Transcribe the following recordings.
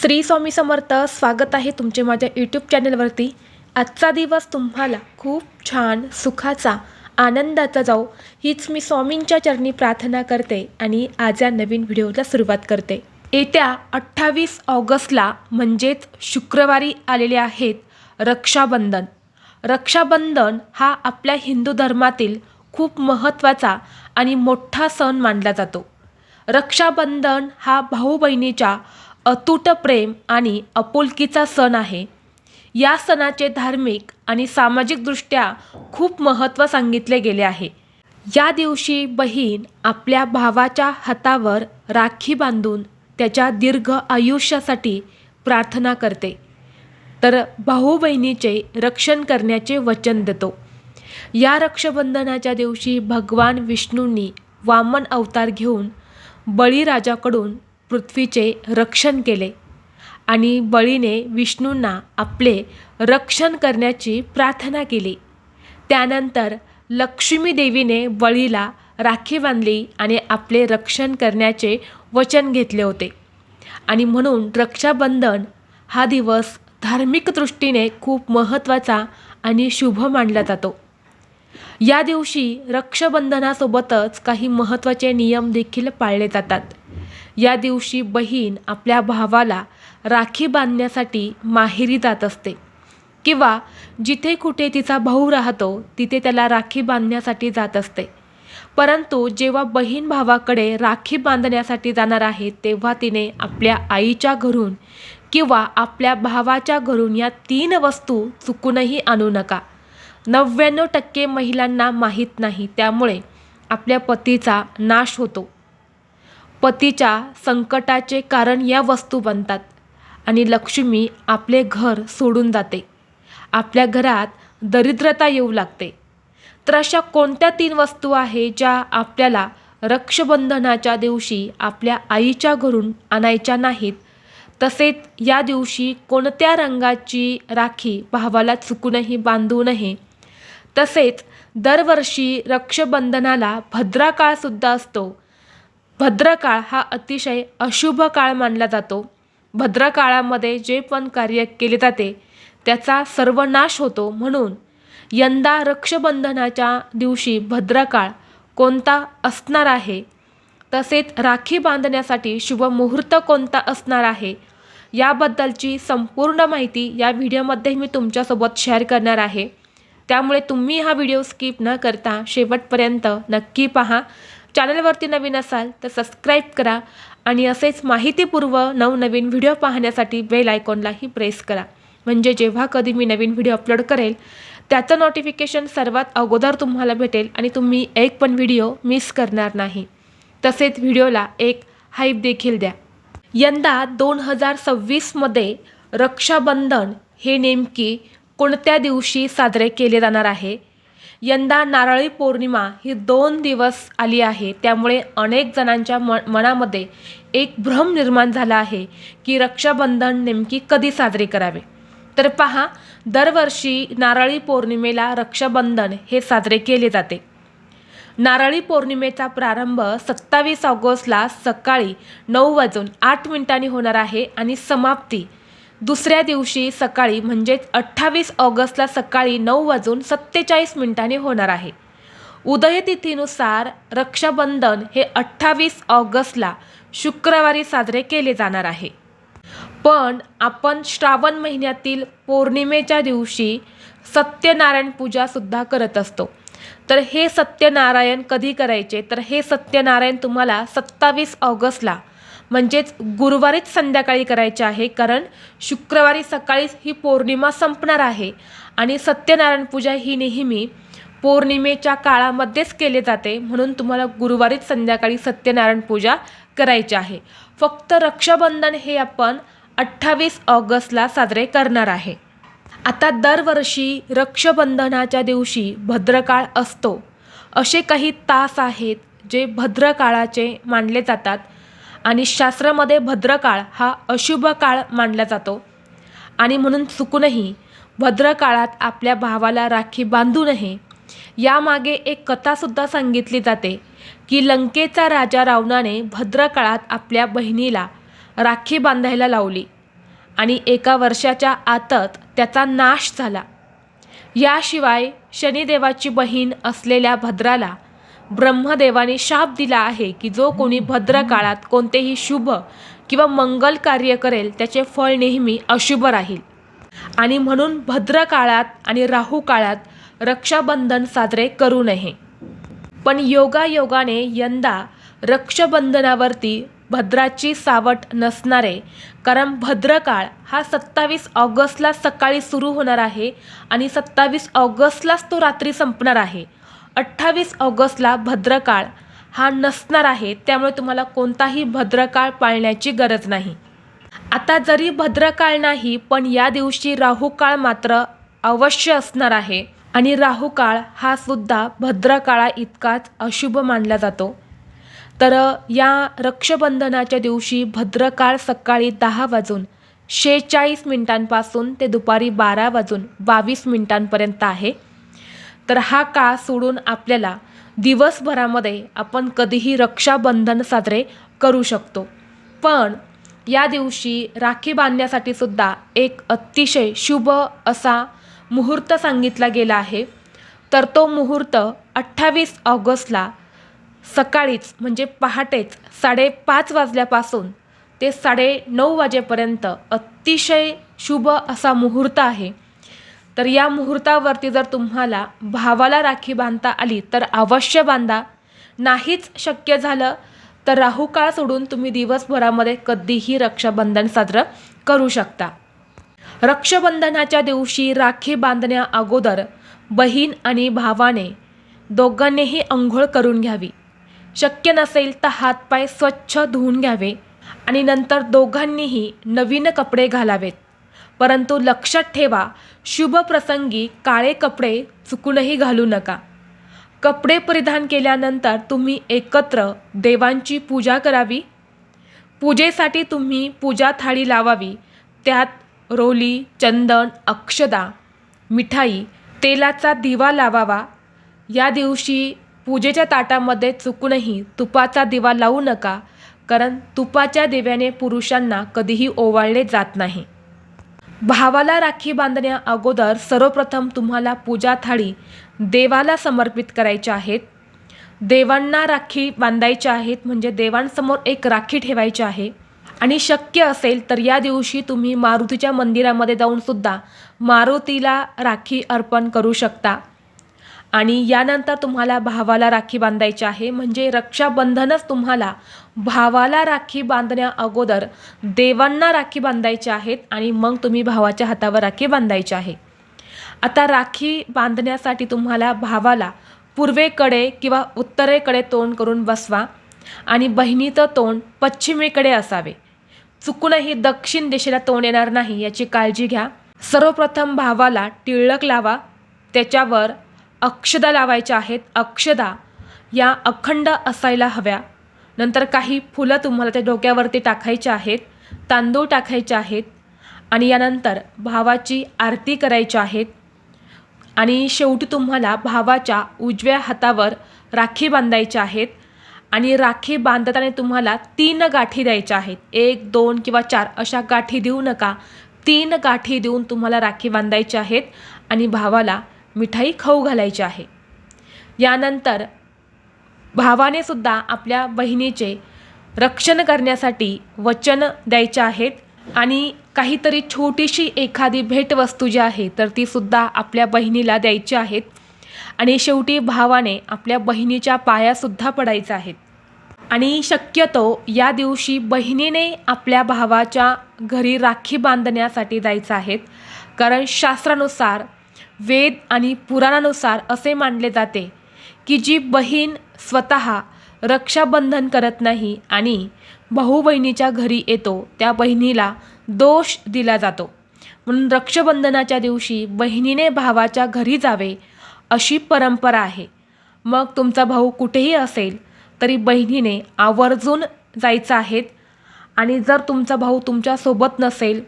श्री स्वामी समर्थ. स्वागत आहे तुमचे माझ्या यूट्यूब चॅनलवरती. आजचा दिवस तुम्हाला खूप छान सुखाचा आनंदाचा जाऊ हीच मी स्वामींच्या चरणी प्रार्थना करते आणि आज या नवीन व्हिडिओला सुरुवात करते. येत्या 28 ऑगस्टला म्हणजेच शुक्रवारी आलेले आहेत रक्षाबंधन. रक्षाबंधन हा आपल्या हिंदू धर्मातील खूप महत्त्वाचा आणि मोठा सण मानला जातो. रक्षाबंधन हा भाऊ बहिणीच्या अतूट प्रेम आणि आपुलकीचा सण आहे. या सणाचे धार्मिक आणि सामाजिकदृष्ट्या खूप महत्त्व सांगितले गेले आहे. या दिवशी बहीण आपल्या भावाच्या हातावर राखी बांधून त्याच्या दीर्घ आयुष्यासाठी प्रार्थना करते, तर भाऊ बहिणीचे रक्षण करण्याचे वचन देतो. या रक्षाबंधनाच्या दिवशी भगवान विष्णूंनी वामन अवतार घेऊन बळीराजाकडून पृथ्वीचे रक्षण केले आणि बळीने विष्णूंना आपले रक्षण करण्याची प्रार्थना केली. त्यानंतर लक्ष्मी देवीने बळीला राखी बांधली आणि आपले रक्षण करण्याचे वचन घेतले होते. आणि म्हणून रक्षाबंधन हा दिवस धार्मिक दृष्टीने खूप महत्त्वाचा आणि शुभ मानला जातो. या दिवशी रक्षाबंधनासोबतच काही महत्त्वाचे नियम देखील पाळले जातात. या दिवशी बहीण आपल्या भावाला राखी बांधण्यासाठी माहेरी जात असते किंवा जिथे कुठे तिचा भाऊ राहतो तिथे त्याला राखी बांधण्यासाठी जात असते. परंतु जेव्हा बहीण भावाकडे राखी बांधण्यासाठी जाणार आहे तेव्हा तिने आपल्या आईच्या घरून किंवा आपल्या भावाच्या घरून या 3 वस्तू चुकूनही आणू नका. 99% महिलांना माहीत नाही, त्यामुळे आपल्या पतीचा नाश होतो. पतीच्या संकटाचे कारण या वस्तू बनतात आणि लक्ष्मी आपले घर सोडून जाते. आपल्या घरात दरिद्रता येऊ लागते. तर अशा कोणत्या 3 वस्तू आहे ज्या आपल्याला रक्षाबंधनाच्या दिवशी आपल्या आईच्या घरून आणायच्या नाहीत? तसेच या दिवशी कोणत्या रंगाची राखी भावाला चुकूनही बांधू नये. तसेच दरवर्षी रक्षाबंधनाला भद्राकाळसुद्धा असतो. भद्रकाळ हा अतिशय अशुभ काळ मानला जातो. भद्रकाळामध्ये जे पण कार्य केले जाते त्याचा सर्वनाश होतो. म्हणून यंदा रक्षाबंधनाच्या दिवशी भद्रकाळ कोणता असणार आहे, तसेच राखी बांधण्यासाठी शुभ मुहूर्त कोणता असणार आहे, याबद्दलची संपूर्ण माहिती या व्हिडिओमध्ये मी तुमच्यासोबत शेअर करणार आहे. त्यामुळे तुम्ही हा व्हिडिओ स्किप न करता शेवटपर्यंत नक्की पहा. चॅनलवरती नवीन असाल तर सबस्क्राईब करा आणि असेच माहितीपूर्व नवनवीन व्हिडिओ पाहण्यासाठी बेल आयकॉनलाही प्रेस करा. म्हणजे जेव्हा कधी मी नवीन व्हिडिओ अपलोड करेल त्याचं नोटिफिकेशन सर्वात अगोदर तुम्हाला भेटेल आणि तुम्ही एक पण व्हिडिओ मिस करणार नाही. तसेच व्हिडिओला एक हाईप देखील द्या. यंदा 2026मध्ये रक्षाबंधन हे नेमकी कोणत्या दिवशी साजरे केले जाणार आहे? यंदा नारळी पौर्णिमा ही 2 दिवस आली आहे. त्यामुळे अनेक जणांच्या मनामध्ये एक भ्रम निर्माण झाला आहे की रक्षाबंधन नेमकी कधी साजरे करावे. तर पहा, दरवर्षी नारळी पौर्णिमेला रक्षाबंधन हे साजरे केले जाते. नारळी पौर्णिमेचा प्रारंभ 27 ऑगस्टला सकाळी 9:08 होणार आहे आणि समाप्ती दुसऱ्या दिवशी सकाळी म्हणजेच 28 ऑगस्टला सकाळी 9:47 होणार आहे. उदयतिथीनुसार रक्षाबंधन हे 28 ऑगस्टला शुक्रवारी साजरे केले जाणार आहे. पण आपण श्रावण महिन्यातील पौर्णिमेच्या दिवशी सत्यनारायण पूजासुद्धा करत असतो. तर हे सत्यनारायण कधी करायचे? तर हे सत्यनारायण तुम्हाला 27 ऑगस्टला म्हणजेच गुरुवारीच संध्याकाळी करायचे आहे, कारण शुक्रवारी सकाळीच ही पौर्णिमा संपणार आहे आणि सत्यनारायण पूजा ही नेहमी पौर्णिमेच्या काळामध्येच केली जाते. म्हणून तुम्हाला गुरुवारीच संध्याकाळी सत्यनारायण पूजा करायची आहे. फक्त रक्षाबंधन हे आपण 28 ऑगस्टला साजरे करणार आहे. आता दरवर्षी रक्षाबंधनाच्या दिवशी भद्रकाळ असतो. असे काही तास आहेत जे भद्रकाळाचे मानले जातात आणि शास्त्रामध्ये भद्रकाळ हा अशुभ काळ मानला जातो. आणि म्हणून चुकूनही भद्रकाळात आपल्या भावाला राखी बांधू नये. यामागे एक कथासुद्धा सांगितली जाते की लंकेचा राजा रावणाने भद्रकाळात आपल्या बहिणीला राखी बांधायला लावली आणि 1 वर्षाच्या आतच त्याचा नाश झाला. याशिवाय शनिदेवाची बहीण असलेल्या भद्राला ब्रह्मदेवाने शाप दिला आहे की जो कोणी भद्र काळात कोणतेही शुभ किंवा मंगल कार्य करेल त्याचे फळ नेहमी अशुभ राहील. आणि म्हणून भद्र काळात आणि राहू काळात रक्षाबंधन साजरे करू नये. पण योगायोगाने यंदा रक्षाबंधनावरती भद्राची सावट नसणारे, कारण भद्रकाळ हा 27 ऑगस्टला सकाळी सुरू होणार आहे आणि 27 ऑगस्टलाच तो रात्री संपणार आहे. 28 ऑगस्टला भद्रकाळ हा नसणार आहे. त्यामुळे तुम्हाला कोणताही भद्रकाळ पाळण्याची गरज नाही. आता जरी भद्रकाळ नाही, पण या दिवशी राहुकाळ मात्र अवश्य असणार आहे आणि राहुकाळ हा सुद्धा भद्रकाळा इतकाच अशुभ मानला जातो. तर या रक्षाबंधनाच्या दिवशी भद्रकाळ सकाळी 10:46 पासून ते दुपारी 12:22 आहे. तर हा काळ सोडून आपल्याला दिवसभरामध्ये आपण कधीही रक्षाबंधन साजरे करू शकतो. पण या दिवशी राखी बांधण्यासाठी सुद्धा एक अतिशय शुभ असा मुहूर्त सांगितला गेला आहे. तर तो मुहूर्त 28 ऑगस्टला सकाळीच म्हणजे पहाटेच 5:30 वाजल्यापासून ते 9:30 वाजेपर्यंत अतिशय शुभ असा मुहूर्त आहे. तर या मुहूर्तावरती जर तुम्हाला भावाला राखी बांधता आली तर अवश्य बांधा. नाहीच शक्य झालं तर राहुकाळ सोडून तुम्ही दिवसभरामध्ये कधीही रक्षाबंधन साजरं करू शकता. रक्षाबंधनाच्या दिवशी राखी बांधण्या अगोदर बहीण आणि भावाने दोघांनीही अंघोळ करून घ्यावी. शक्य नसेल तर हातपाय स्वच्छ धुवून घ्यावे आणि नंतर दोघांनीही नवीन कपडे घालावेत. परंतु लक्षात ठेवा, शुभ प्रसंगी काळे कपडे चुकूनही घालू नका. कपडे परिधान केल्यानंतर तुम्ही एकत्र देवांची पूजा करावी. पूजेसाठी तुम्ही पूजा थाळी लावावी. त्यात रोली, चंदन, अक्षदा, मिठाई, तेलाचा दिवा लावावा. या दिवशी पूजेच्या ताटामध्ये चुकूनही तुपाचा दिवा लावू नका, कारण तुपाच्या दिव्याने पुरुषांना कधीही ओवाळले जात नाही. भावाला राखी बांधण्या अगोदर सर्वप्रथम तुम्हाला पूजा थाळी देवाला समर्पित करायच्या आहेत. देवांना राखी बांधायच्या आहेत, म्हणजे देवांसमोर एक राखी ठेवायची आहे. आणि शक्य असेल तर या दिवशी तुम्ही मारुतीच्या मंदिरामध्ये जाऊन सुद्धा मारुतीला राखी अर्पण करू शकता. आणि यानंतर तुम्हाला भावाला राखी बांधायची आहे. म्हणजे रक्षाबंधनच तुम्हाला भावाला राखी बांधण्या अगोदर देवांना राखी बांधायची आहेत आणि मग तुम्ही भावाच्या हातावर राखी बांधायची आहे. आता राखी बांधण्यासाठी तुम्हाला भावाला पूर्वेकडे किंवा उत्तरेकडे तोंड करून बसवा आणि बहिणीचं तोंड पश्चिमेकडे असावे. चुकूनही दक्षिण दिशेला तोंड येणार नाही याची काळजी घ्या. सर्वप्रथम भावाला टिळक लावा. त्याच्यावर अक्षदा लावायच्या आहेत. अक्षदा या अखंड असायला हव्या. नंतर काही फुलं तुम्हाला त्या डोक्यावरती टाकायची आहेत. तांदूळ टाकायचे आहेत आणि यानंतर भावाची आरती करायची आहेत. आणि शेवटी तुम्हाला भावाच्या उजव्या हातावर राखी बांधायची आहेत. आणि राखी बांधताना तुम्हाला 3 गाठी द्यायच्या आहेत. 1, 2 किंवा 4 अशा गाठी देऊ नका. 3 गाठी देऊन तुम्हाला राखी बांधायची आहेत आणि भावाला मिठाई खाऊ घालायची आहे. यानंतर भावाने सुद्धा आपल्या बहिणीचे रक्षण करण्यासाठी वचन द्यायचे आहेत आणि काहीतरी छोटीशी एखादी भेटवस्तू जी आहे तर ती सुद्धा आपल्या बहिणीला द्यायची आहेत. आणि शेवटी भावाने आपल्या बहिणीच्या पायासुद्धा पडायचं आहेत. आणि शक्यतो या दिवशी बहिणीने आपल्या भावाच्या घरी राखी बांधण्यासाठी जायचं आहे. कारण शास्त्रानुसार, वेद आणि पुराणानुसार असे मानले जाते की जी बहीण स्वतः रक्षाबंधन करत नाही आणि भाऊ बहिणीच्या घरी येतो त्या बहिणीला दोष दिला जातो. म्हणून रक्षाबंधनाच्या दिवशी बहिणीने भावाच्या घरी जावे अशी परंपरा आहे. मग तुमचा भाऊ कुठेही असेल तरी बहिणीने आवर्जून जायचं आहे. आणि जर तुमचा भाऊ तुमच्यासोबत नसेल,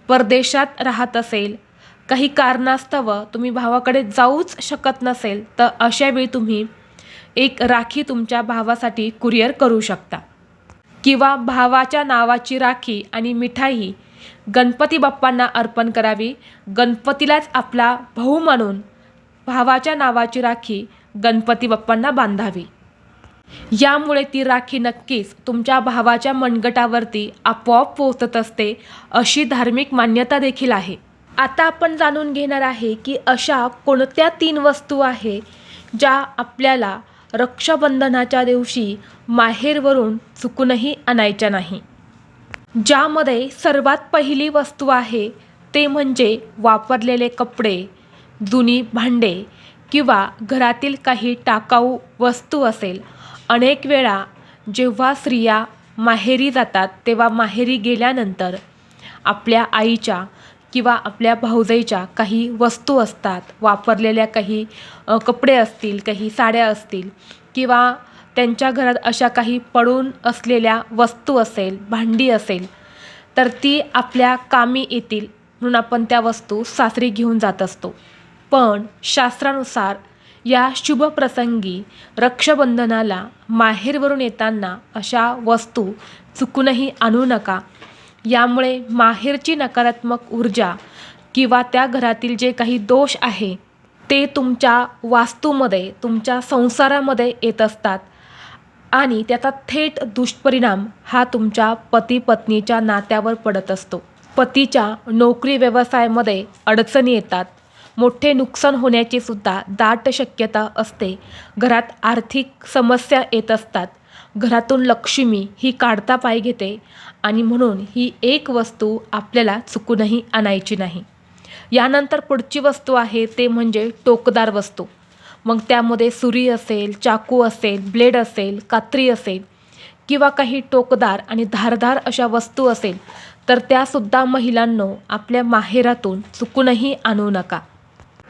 परदेशात राहत असेल, काही कारणास्तव तुम्ही भावाकडे जाऊच शकत नसेल तर अशावेळी तुम्ही एक राखी तुमच्या भावासाठी कुरिअर करू शकता. किंवा भावाच्या नावाची राखी आणि मिठाई गणपती बाप्पांना अर्पण करावी. गणपतीलाच आपला भाऊ मानून भावाच्या नावाची राखी गणपती बाप्पांना बांधावी. यामुळे ती राखी नक्कीच तुमच्या भावाच्या मनगटावरती आपोआप पोहोचत असते, अशी धार्मिक मान्यता देखील आहे. आता आपण जाणून घेणार आहे की अशा कोणत्या 3 वस्तू आहे ज्या आपल्याला रक्षाबंधनाच्या दिवशी माहेरवरून चुकूनही आणायच्या नाही. ज्यामध्ये सर्वात पहिली वस्तू आहे ते म्हणजे वापरलेले कपडे, जुनी भांडे किंवा घरातील काही टाकाऊ वस्तू असेल. अनेक वेळा जेव्हा स्त्रिया माहेरी जातात तेव्हा माहेरी गेल्यानंतर आपल्या आईच्या किंवा आपल्या भाऊजाईच्या काही वस्तू असतात, वापरलेल्या काही कपडे असतील, काही साड्या असतील किंवा त्यांच्या घरात अशा काही पडून असलेल्या वस्तू असेल, भांडी असेल, तर ती आपल्या कामी येतील म्हणून आपण त्या वस्तू सासरी घेऊन जात असतो. पण शास्त्रानुसार या शुभ प्रसंगी रक्षाबंधनाला माहेरवरून येताना अशा वस्तू चुकूनही आणू नका. यामुळे माहेरची नकारात्मक ऊर्जा किंवा त्या घरातील जे काही दोष आहे ते तुमच्या वास्तूमध्ये, तुमच्या संसारामध्ये येत असतात आणि त्याचा थेट दुष्परिणाम हा तुमच्या पती पत्नीच्या नात्यावर पडत असतो. पतीच्या नोकरी व्यवसायामध्ये अडचणी येतात, मोठे नुकसान होण्याची सुद्धा दाट शक्यता असते. घरात आर्थिक समस्या येत असतात, घरातून लक्ष्मी ही काढता पाय घेते आणि म्हणून ही एक वस्तू आपल्याला चुकूनही आणायची नाही. यानंतर पुढची वस्तू आहे ते म्हणजे टोकदार वस्तू. मग त्यामध्ये सुरी असेल, चाकू असेल, ब्लेड असेल, कात्री असेल किंवा काही टोकदार आणि धारदार अशा वस्तू असेल तर त्यासुद्धा महिलांनो आपल्या माहेरातून चुकूनही आणू नका.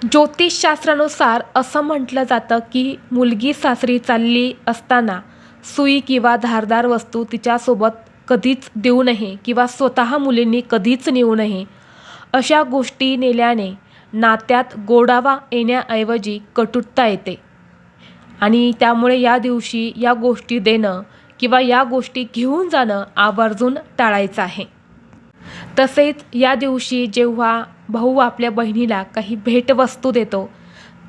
ज्योतिषशास्त्रानुसार असं म्हटलं जातं की मुलगी सासरी चालली असताना सुई किंवा धारदार वस्तू तिच्यासोबत कधीच देऊ नये किंवा स्वतः मुलींनी कधीच नेऊ नये. अशा गोष्टी नेल्याने नात्यात गोडावा येण्याऐवजी कटुता येते आणि त्यामुळे या दिवशी या गोष्टी देणं किंवा या गोष्टी घेऊन जाणं आवर्जून टाळायचं आहे. तसेच या दिवशी जेव्हा भाऊ आपल्या बहिणीला काही भेटवस्तू देतो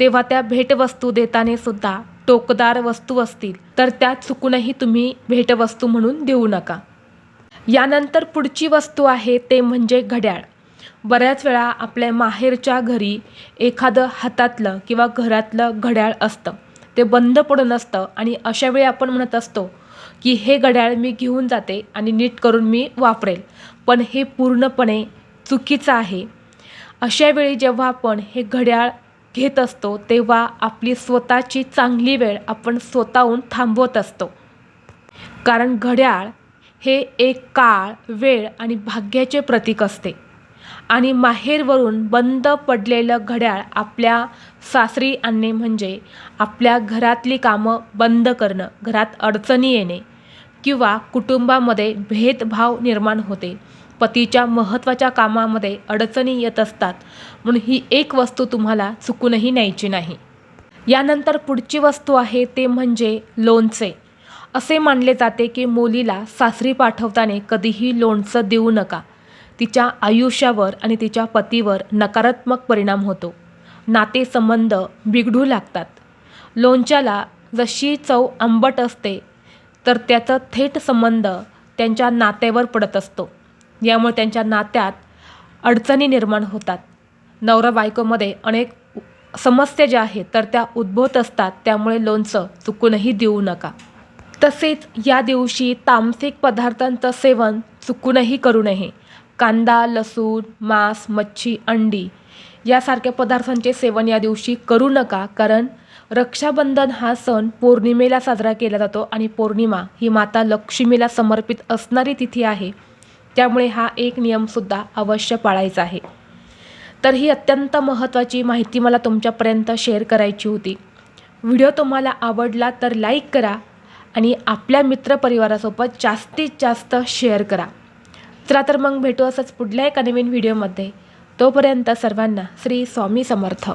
तेव्हा त्या भेटवस्तू देताना सुद्धा टोकदार वस्तू असतील तर त्या चुकूनही तुम्ही भेटवस्तू म्हणून देऊ नका. यानंतर पुढची वस्तू आहे ते म्हणजे घड्याळ. बऱ्याच वेळा आपल्या माहेरच्या घरी एखादं हातातलं किंवा घरातलं घड्याळ असतं, ते बंद पडून असतं आणि अशावेळी आपण म्हणत असतो की हे घड्याळ मी घेऊन जाते आणि नीट करून मी वापरेल, पण हे पूर्णपणे चुकीचं आहे. अशावेळी जेव्हा आपण हे घड्याळ घेत असतो तेव्हा आपली स्वतःची चांगली वेळ आपण स्वतःहून थांबवत असतो. कारण घड्याळ हे एक काळ, वेळ आणि भाग्याचे प्रतीक असते आणि माहेरवरून बंद पडलेलं घड्याळ आपल्या सासरी आणणे म्हणजे आपल्या घरातली कामं बंद करणं, घरात अडचणी येणे किंवा कुटुंबामध्ये भेदभाव निर्माण होते. पतीच्या महत्त्वाच्या कामामध्ये अडचणी येत असतात म्हणून ही एक वस्तू तुम्हाला चुकूनही न्यायची नाही. यानंतर पुढची वस्तू आहे ते म्हणजे लोणचे. असे मानले जाते की मुलीला सासरी पाठवताना कधीही लोणचं देऊ नका. तिच्या आयुष्यावर आणि तिच्या पतीवर नकारात्मक परिणाम होतो. नातेसंबंध बिघडू लागतात. लोणच्याला जशी चव आंबट असते तर त्याचा थेट संबंध त्यांच्या नात्यावर पडत असतो. यामुळे त्यांच्या नात्यात अडचणी निर्माण होतात. नवरा बायकोमध्ये अनेक समस्या ज्या आहेत तर त्या उद्भवत असतात. त्यामुळे लोणचं चुकूनही देऊ नका. तसेच या दिवशी तामसिक पदार्थांचं सेवन चुकूनही करू नये. कांदा, लसूण, मांस, मच्छी, अंडी यासारख्या पदार्थांचे सेवन या दिवशी करू नका. कारण रक्षाबंधन हा सण पौर्णिमेला साजरा केला जातो आणि पौर्णिमा ही माता लक्ष्मीला समर्पित असणारी तिथी आहे. त्यामुळे हा एक नियमसुद्धा अवश्य पाळायचा आहे. तर ही अत्यंत महत्त्वाची माहिती मला तुमच्यापर्यंत शेअर करायची होती. व्हिडिओ तुम्हाला आवडला तर लाईक करा आणि आपल्या मित्रपरिवारासोबत जास्तीत जास्त शेअर करा. चला तर मग भेटू असंच पुढल्या एका नवीन व्हिडिओमध्ये. तोपर्यंत सर्वांना श्री स्वामी समर्थ.